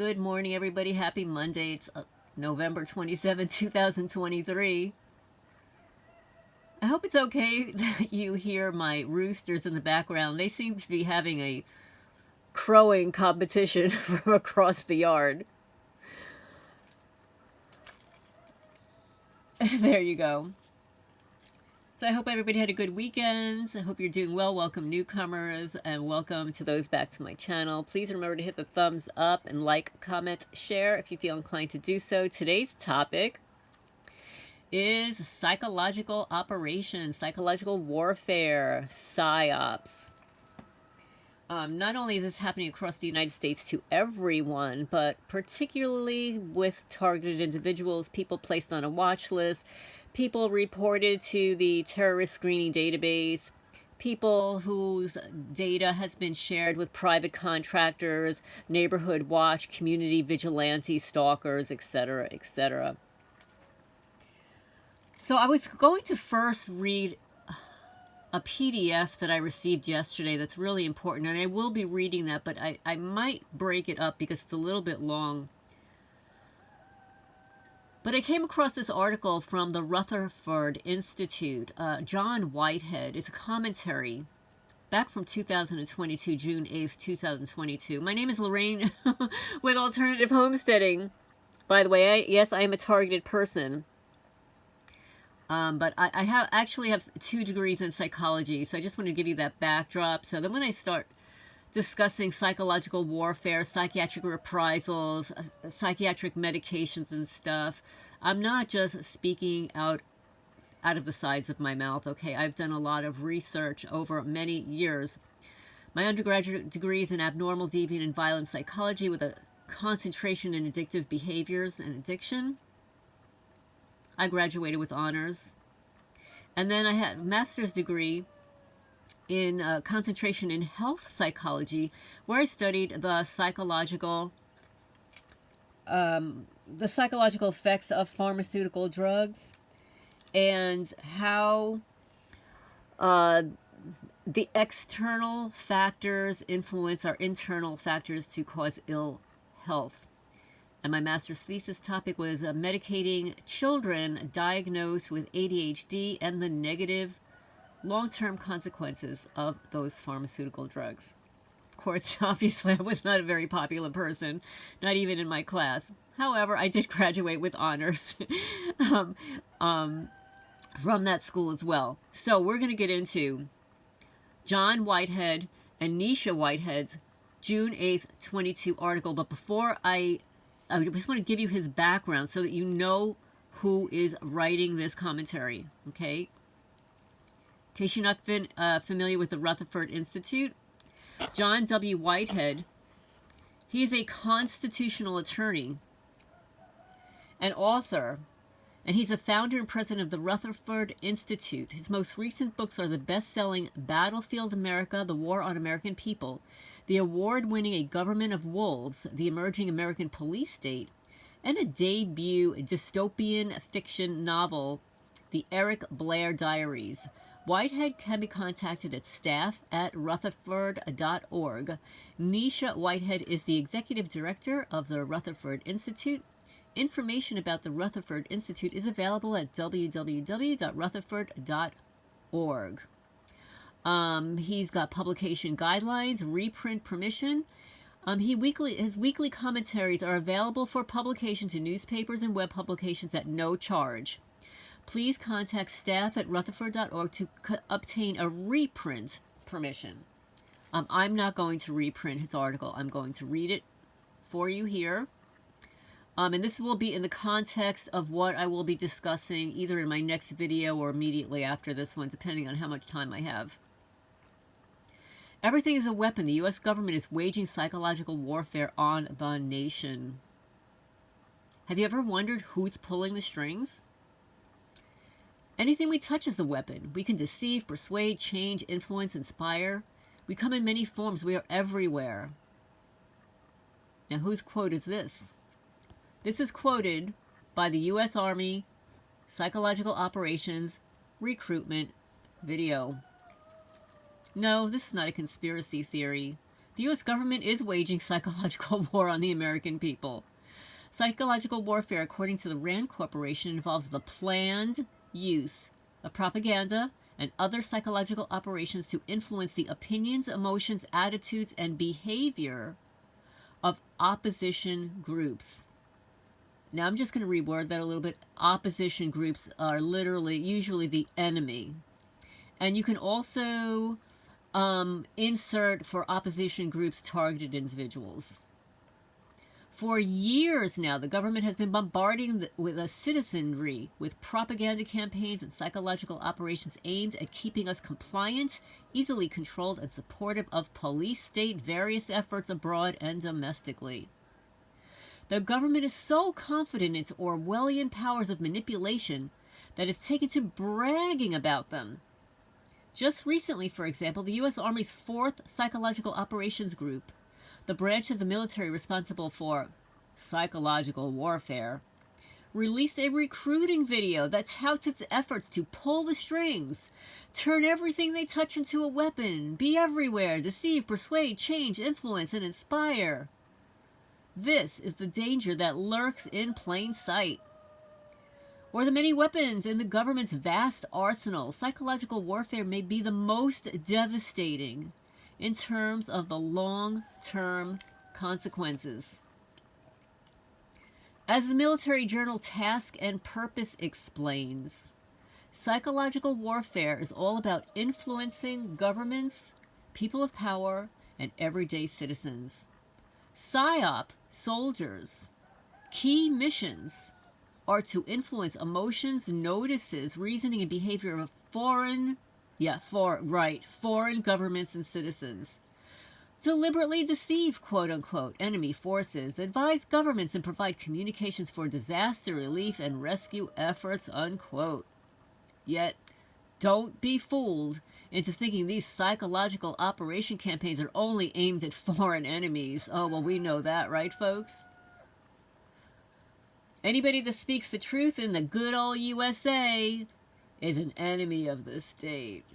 Good morning, everybody. Happy Monday. It's November 27, 2023. I hope it's okay that you hear my roosters in the background. They seem to be having a crowing competition from across the yard. There you go. So I hope everybody had a good weekend. I hope you're doing well. Welcome newcomers and welcome to those back to my channel. Please remember to hit the thumbs up and like, comment, share if you feel inclined to do so. Today's topic is psychological operations, psychological warfare, Psy-Ops. Not only is this happening across the United States to everyone, but particularly with targeted individuals, people placed on a watch list, people reported to the terrorist screening database, people whose data has been shared with private contractors, neighborhood watch, community vigilante, stalkers, etc., etc. So I was going to first read a PDF that I received yesterday that's really important, and I will be reading that, but I might break it up because it's a little bit long. But I came across this article from the Rutherford Institute. John Whitehead. It's a commentary back from 2022, June 8th, 2022. My name is Lorraine with Alternative Homesteading. By the way, yes, I am a targeted person. But I actually have 2 degrees in psychology, so I just want to give you that backdrop. So then when I start discussing psychological warfare, psychiatric reprisals, psychiatric medications and stuff, I'm not just speaking out of the sides of my mouth, okay? I've done a lot of research over many years. My undergraduate degree is in abnormal, deviant, and violent psychology with a concentration in addictive behaviors and addiction. I graduated with honors. And then I had a master's degree in concentration in health psychology, where I studied the psychological effects of pharmaceutical drugs and how the external factors influence our internal factors to cause ill health. And my master's thesis topic was medicating children diagnosed with ADHD and the negative long-term consequences of those pharmaceutical drugs. Of course, obviously, I was not a very popular person, not even in my class. However, I did graduate with honors from that school as well. So we're going to get into John Whitehead and Nisha Whitehead's June 8th, 22 article. But before I just want to give you his background so that you know who is writing this commentary, okay? In case you're not familiar with the Rutherford Institute, John W. Whitehead, he is a constitutional attorney, an author, and he's the founder and president of the Rutherford Institute. His most recent books are the best-selling Battlefield America, The War on American People, the award-winning A Government of Wolves, The Emerging American Police State, and a debut dystopian fiction novel, The Eric Blair Diaries. Whitehead can be contacted at staff@rutherford.org. Nisha Whitehead is the executive director of the Rutherford Institute. Information about the Rutherford Institute is available at www.rutherford.org. He's got publication guidelines, reprint permission. His weekly commentaries are available for publication to newspapers and web publications at no charge. Please contact staff@rutherford.org to obtain a reprint permission. I'm not going to reprint his article. I'm going to read it for you here. And this will be in the context of what I will be discussing either in my next video or immediately after this one, depending on how much time I have. Everything is a weapon. The U.S. government is waging psychological warfare on the nation. Have you ever wondered who's pulling the strings? Anything we touch is a weapon. We can deceive, persuade, change, influence, inspire. We come in many forms. We are everywhere. Now, whose quote is this? This is quoted by the U.S. Army Psychological Operations Recruitment video. No, this is not a conspiracy theory. The The U.S. government is waging psychological war on the American people. Psychological warfare, according to the Rand Corporation, involves the planned use of propaganda and other psychological operations to influence the opinions, emotions, attitudes, and behavior of opposition groups. Now, I'm just going to reword that a little bit. Opposition groups are usually the enemy. And you can also insert for opposition groups targeted individuals. For years now, the government has been bombarding the citizenry with propaganda campaigns and psychological operations aimed at keeping us compliant, easily controlled, and supportive of police state various efforts abroad and domestically. The government is so confident in its Orwellian powers of manipulation that it's taken to bragging about them. Just recently, for example, the U.S. Army's 4th Psychological Operations Group, the branch of the military responsible for psychological warfare, released a recruiting video that touts its efforts to pull the strings, turn everything they touch into a weapon, be everywhere, deceive, persuade, change, influence, and inspire. This is the danger that lurks in plain sight. Or the many weapons in the government's vast arsenal, psychological warfare may be the most devastating in terms of the long-term consequences. As the military journal Task and Purpose explains, psychological warfare is all about influencing governments, people of power, and everyday citizens. Psy-Op soldiers' key missions are to influence emotions, notices, reasoning, and behavior of foreign governments and citizens. Deliberately deceive, quote-unquote, enemy forces, advise governments, and provide communications for disaster relief and rescue efforts, unquote. Yet, don't be fooled into thinking these psychological operation campaigns are only aimed at foreign enemies. Oh, well, we know that, right, folks? Anybody that speaks the truth in the good old USA is an enemy of the state.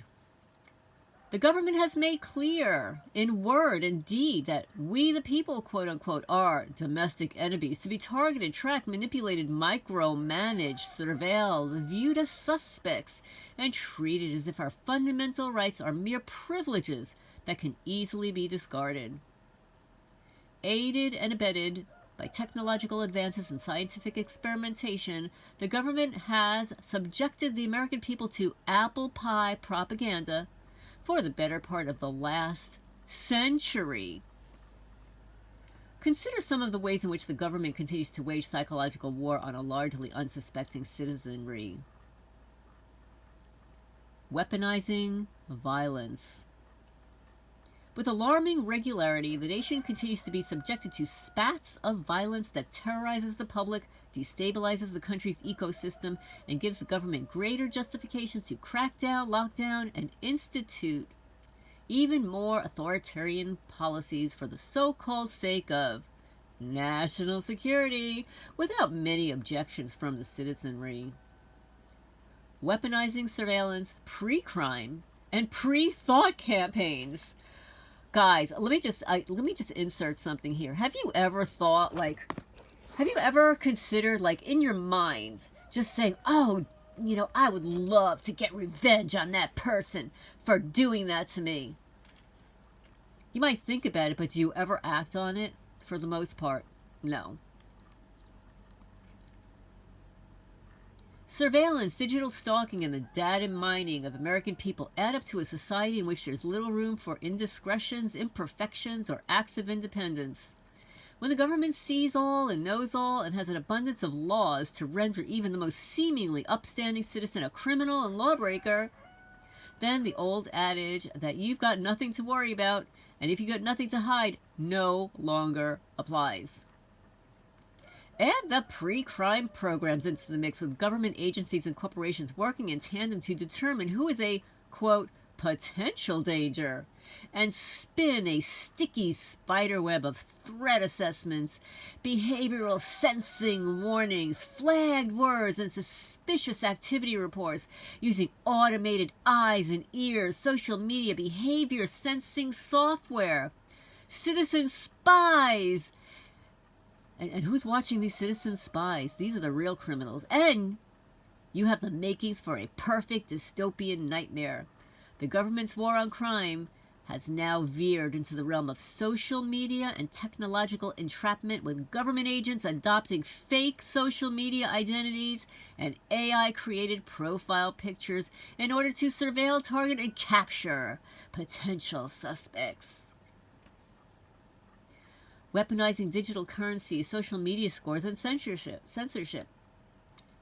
The government has made clear in word and deed that we the people, quote-unquote, are domestic enemies, to be targeted, tracked, manipulated, micromanaged, surveilled, viewed as suspects, and treated as if our fundamental rights are mere privileges that can easily be discarded. Aided and abetted by technological advances and scientific experimentation, the government has subjected the American people to apple pie propaganda for the better part of the last century. Consider some of the ways in which the government continues to wage psychological war on a largely unsuspecting citizenry. Weaponizing violence. With alarming regularity, the nation continues to be subjected to spats of violence that terrorizes the public, destabilizes the country's ecosystem, and gives the government greater justifications to crack down, lock down, and institute even more authoritarian policies for the so-called sake of national security, without many objections from the citizenry. Weaponizing surveillance, pre-crime, and pre-thought campaigns. Guys, let me just insert something here. Have you ever considered, in your mind, just saying, oh, I would love to get revenge on that person for doing that to me? You might think about it, but do you ever act on it? For the most part, no. Surveillance, digital stalking, and the data mining of American people add up to a society in which there's little room for indiscretions, imperfections, or acts of independence. When the government sees all and knows all and has an abundance of laws to render even the most seemingly upstanding citizen a criminal and lawbreaker, then the old adage that you've got nothing to worry about and if you've got nothing to hide no longer applies. Add the pre-crime programs into the mix, with government agencies and corporations working in tandem to determine who is a, quote, potential danger, and spin a sticky spiderweb of threat assessments, behavioral sensing warnings, flagged words, and suspicious activity reports using automated eyes and ears, social media behavior sensing software, citizen spies. And who's watching these citizen spies? These are the real criminals. And you have the makings for a perfect dystopian nightmare. The government's war on crime has now veered into the realm of social media and technological entrapment, with government agents adopting fake social media identities and AI-created profile pictures in order to surveil, target, and capture potential suspects. Weaponizing digital currency, social media scores, and censorship.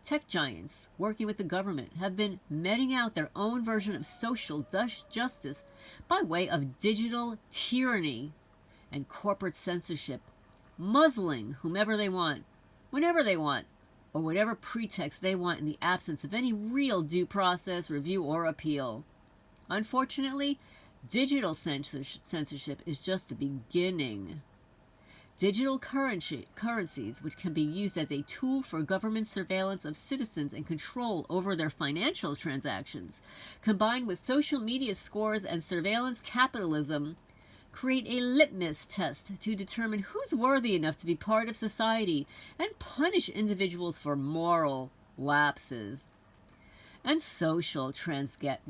Tech giants working with the government have been meting out their own version of social justice by way of digital tyranny and corporate censorship, muzzling whomever they want, whenever they want, or whatever pretext they want in the absence of any real due process, review, or appeal. Unfortunately, digital censorship is just the beginning. Digital currencies, which can be used as a tool for government surveillance of citizens and control over their financial transactions, combined with social media scores and surveillance capitalism, create a litmus test to determine who's worthy enough to be part of society and punish individuals for moral lapses and social transgressions,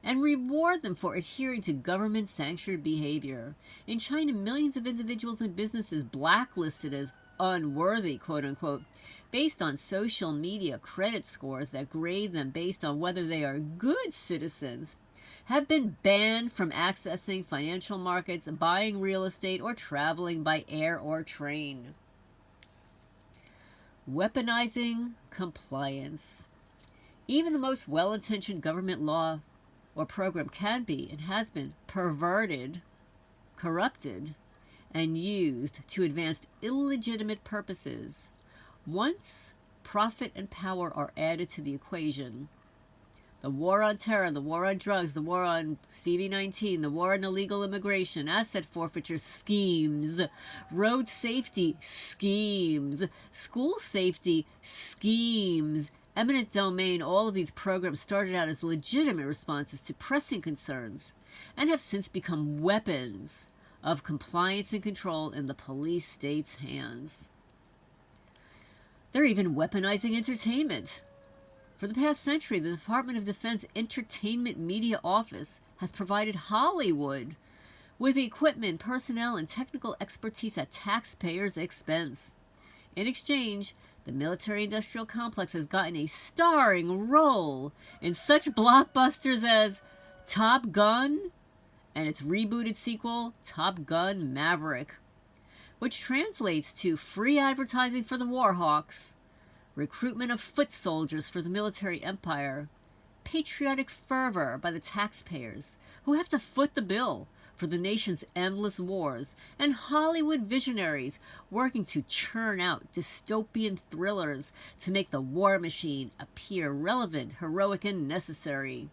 and reward them for adhering to government-sanctioned behavior. In China, millions of individuals and businesses blacklisted as unworthy, quote-unquote, based on social media credit scores that grade them based on whether they are good citizens, have been banned from accessing financial markets, buying real estate, or traveling by air or train. Weaponizing compliance. Even the most well-intentioned government law or program can be and has been perverted, corrupted, and used to advance illegitimate purposes. Once profit and power are added to the equation, the war on terror, the war on drugs, the war on CV-19, the war on illegal immigration, asset forfeiture schemes, road safety schemes, school safety schemes, eminent domain, all of these programs started out as legitimate responses to pressing concerns and have since become weapons of compliance and control in the police state's hands. They're even weaponizing entertainment. For the past century, the Department of Defense Entertainment Media Office has provided Hollywood with equipment, personnel, and technical expertise at taxpayers' expense. In exchange, the military-industrial complex has gotten a starring role in such blockbusters as Top Gun and its rebooted sequel, Top Gun Maverick, which translates to free advertising for the Warhawks, recruitment of foot soldiers for the military empire, patriotic fervor by the taxpayers who have to foot the bill for the nation's endless wars, and Hollywood visionaries working to churn out dystopian thrillers to make the war machine appear relevant, heroic, and necessary.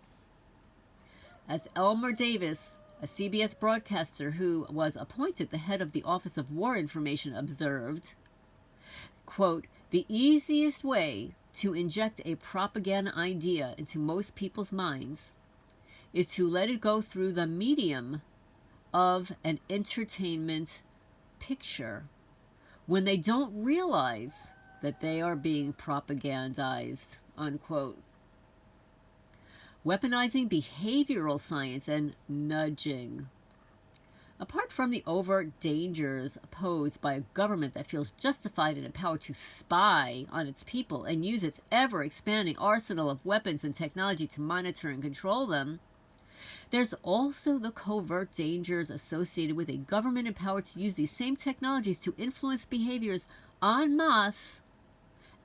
As Elmer Davis, a CBS broadcaster who was appointed the head of the Office of War Information, observed, quote, "The easiest way to inject a propaganda idea into most people's minds is to let it go through the medium of an entertainment picture when they don't realize that they are being propagandized," unquote. Weaponizing behavioral science and nudging. Apart from the overt dangers posed by a government that feels justified and empowered to spy on its people and use its ever-expanding arsenal of weapons and technology to monitor and control them, there's also the covert dangers associated with a government empowered to use these same technologies to influence behaviors en masse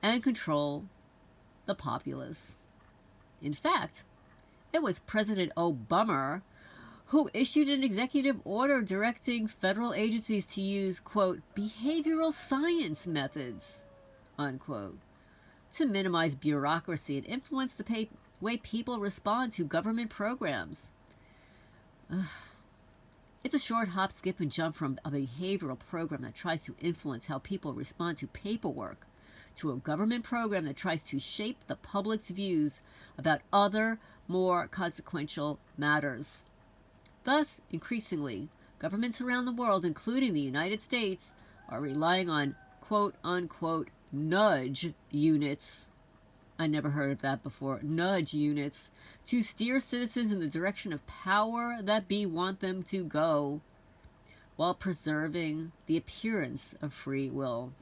and control the populace. In fact, it was President Obama who issued an executive order directing federal agencies to use, quote, behavioral science methods, unquote, to minimize bureaucracy and influence the way people respond to government programs. It's a short hop, skip, and jump from a behavioral program that tries to influence how people respond to paperwork to a government program that tries to shape the public's views about other, more consequential matters. Thus, increasingly, governments around the world, including the United States, are relying on quote-unquote nudge units. I never heard of that before. Nudge units to steer citizens in the direction of power that be want them to go, while preserving the appearance of free will.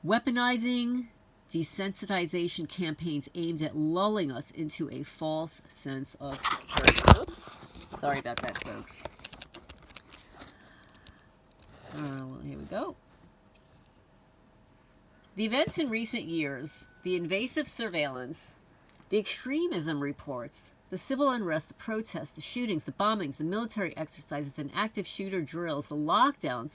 Weaponizing desensitization campaigns aimed at lulling us into a false sense of security. Oops. Sorry about that, folks. Well, here we go. The events in recent years, the invasive surveillance, the extremism reports, the civil unrest, the protests, the shootings, the bombings, the military exercises and active shooter drills, the lockdowns,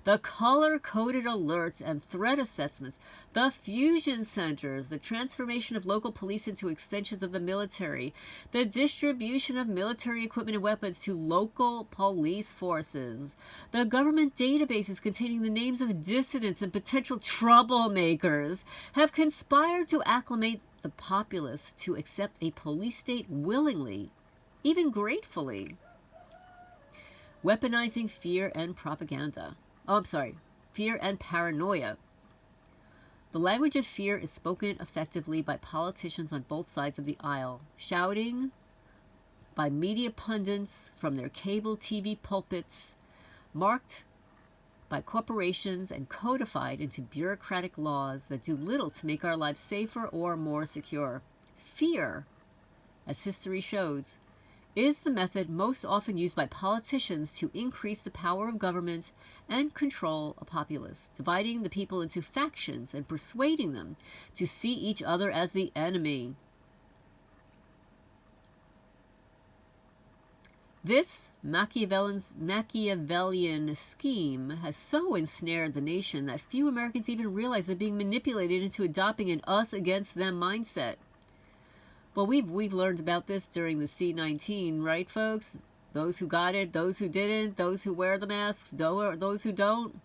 the color-coded alerts and threat assessments, the fusion centers, the transformation of local police into extensions of the military, the distribution of military equipment and weapons to local police forces, the government databases containing the names of dissidents and potential troublemakers have conspired to acclimate the populace to accept a police state willingly, even gratefully. Weaponizing fear and propaganda. Fear and paranoia. The language of fear is spoken effectively by politicians on both sides of the aisle, shouting by media pundits from their cable TV pulpits, marked by corporations and codified into bureaucratic laws that do little to make our lives safer or more secure. Fear, as history shows, is the method most often used by politicians to increase the power of government and control a populace, dividing the people into factions and persuading them to see each other as the enemy. This Machiavellian scheme has so ensnared the nation that few Americans even realize they're being manipulated into adopting an us against them mindset. Well, we've learned about this during the C-19, right, folks? Those who got it, those who didn't, those who wear the masks, those who don't.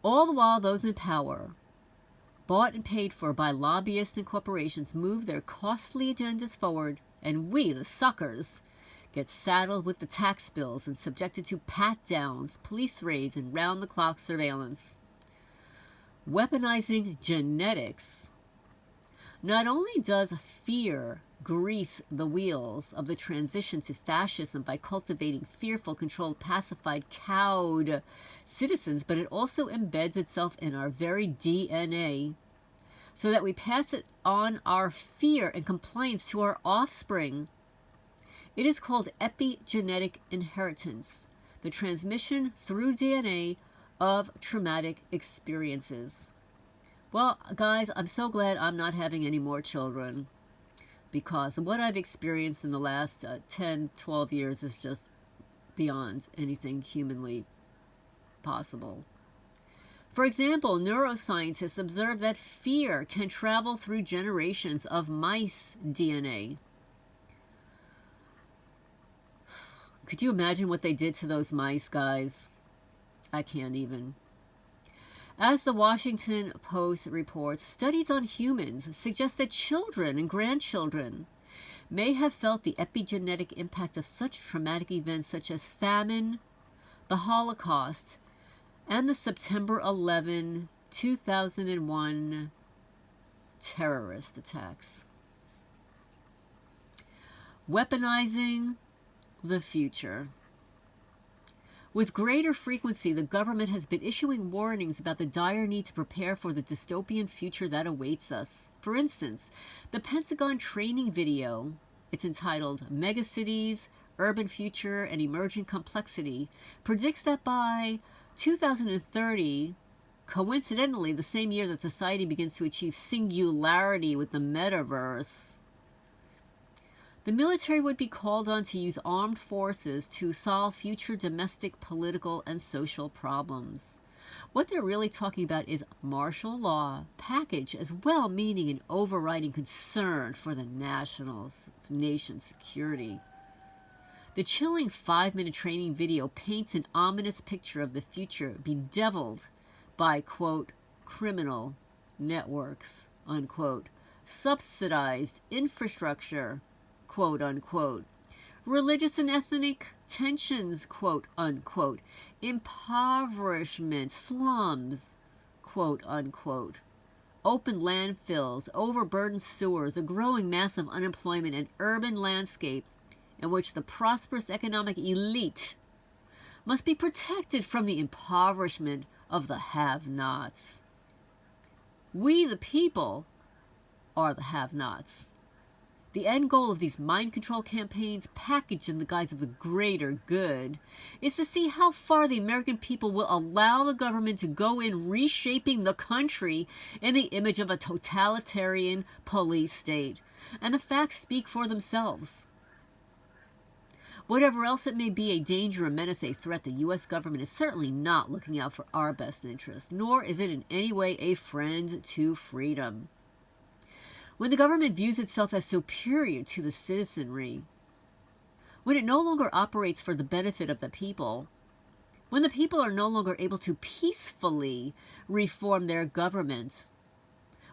All the while, those in power, bought and paid for by lobbyists and corporations, move their costly agendas forward, and we, the suckers, get saddled with the tax bills and subjected to pat-downs, police raids, and round-the-clock surveillance. Weaponizing genetics. Not only does fear grease the wheels of the transition to fascism by cultivating fearful, controlled, pacified, cowed citizens, but it also embeds itself in our very DNA so that we pass it on our fear and compliance to our offspring. It is called epigenetic inheritance, the transmission through DNA of traumatic experiences. Well, guys, I'm so glad I'm not having any more children, because what I've experienced in the last 10, 12 years is just beyond anything humanly possible. For example, neuroscientists observe that fear can travel through generations of mice DNA. Could you imagine what they did to those mice, guys? I can't even. As the Washington Post reports, studies on humans suggest that children and grandchildren may have felt the epigenetic impact of such traumatic events such as famine, the Holocaust, and the September 11, 2001 terrorist attacks. Weaponizing the future. With greater frequency, the government has been issuing warnings about the dire need to prepare for the dystopian future that awaits us. For instance, the Pentagon training video, it's entitled Megacities, Urban Future, and Emerging Complexity, predicts that by 2030, coincidentally the same year that society begins to achieve singularity with the metaverse, the military would be called on to use armed forces to solve future domestic, political, and social problems. What they're really talking about is martial law, packaged as well-meaning and overriding concern for the nation's security. The chilling 5-minute training video paints an ominous picture of the future bedeviled by, quote, criminal networks, unquote, subsidized infrastructure, quote unquote, religious and ethnic tensions, quote unquote, impoverishment, slums, quote unquote, open landfills, overburdened sewers, a growing mass of unemployment, and urban landscape in which the prosperous economic elite must be protected from the impoverishment of the have-nots. We, the people, are the have-nots. The end goal of these mind control campaigns, packaged in the guise of the greater good, is to see how far the American people will allow the government to go in reshaping the country in the image of a totalitarian police state. And the facts speak for themselves. Whatever else it may be, a danger, a menace, a threat, the U.S. government is certainly not looking out for our best interests, nor is it in any way a friend to freedom. When the government views itself as superior to the citizenry, when it no longer operates for the benefit of the people, when the people are no longer able to peacefully reform their government,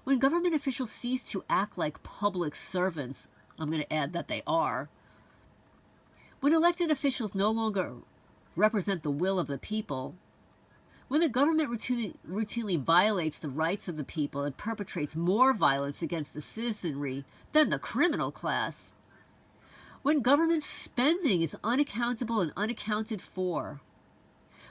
when government officials cease to act like public servants, I'm going to add that they are, when elected officials no longer represent the will of the people, when the government routinely violates the rights of the people and perpetrates more violence against the citizenry than the criminal class, when government spending is unaccountable and unaccounted for,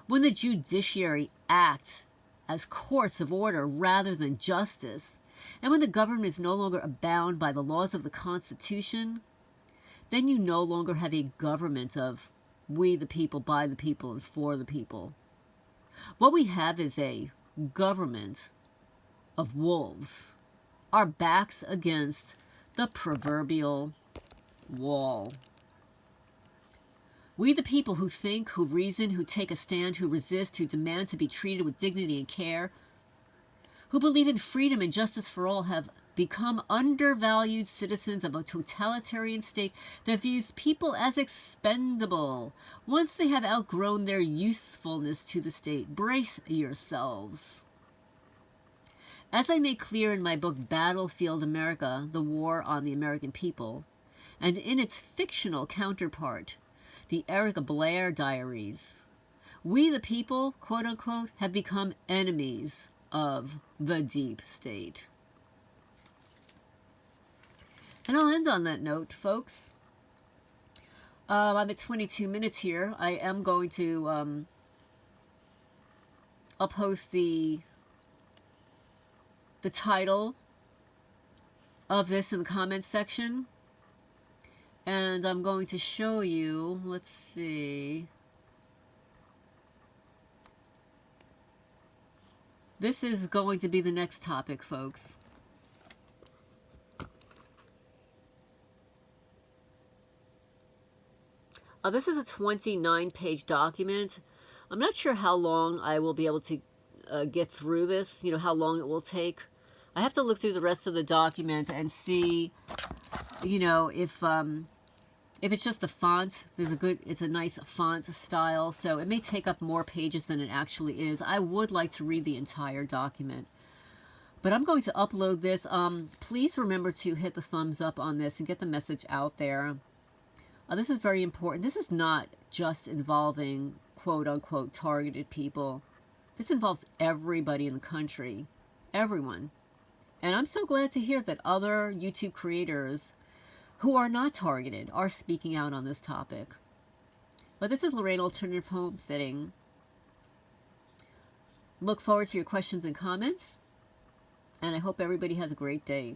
when the judiciary acts as courts of order rather than justice, and when the government is no longer bound by the laws of the Constitution, then you no longer have a government of we the people, by the people, and for the people. What we have is a government of wolves, our backs against the proverbial wall. We the people who think, who reason, who take a stand, who resist, who demand to be treated with dignity and care, who believe in freedom and justice for all, have become undervalued citizens of a totalitarian state that views people as expendable once they have outgrown their usefulness to the state. Brace yourselves. As I made clear in my book Battlefield America, The War on the American People, and in its fictional counterpart, the Eric Blair Diaries, we the people, quote unquote, have become enemies of the deep state. And I'll end on that note, folks. I'm at 22 minutes here. I am going to I'll post the title of this in the comments section. And I'm going to show you, let's see. This is going to be the next topic, folks. This is a 29-page document. I'm not sure how long I will be able to get through this, how long it will take. I have to look through the rest of the document and see, if it's just the font. It's a nice font style, so it may take up more pages than it actually is. I would like to read the entire document, but I'm going to upload this. Please remember to hit the thumbs up on this and get the message out there. This is very important. This is not just involving quote-unquote targeted people. This involves everybody in the country. Everyone. And I'm so glad to hear that other YouTube creators who are not targeted are speaking out on this topic. But this is Lorraine Alternative Homesteading. Look forward to your questions and comments. And I hope everybody has a great day.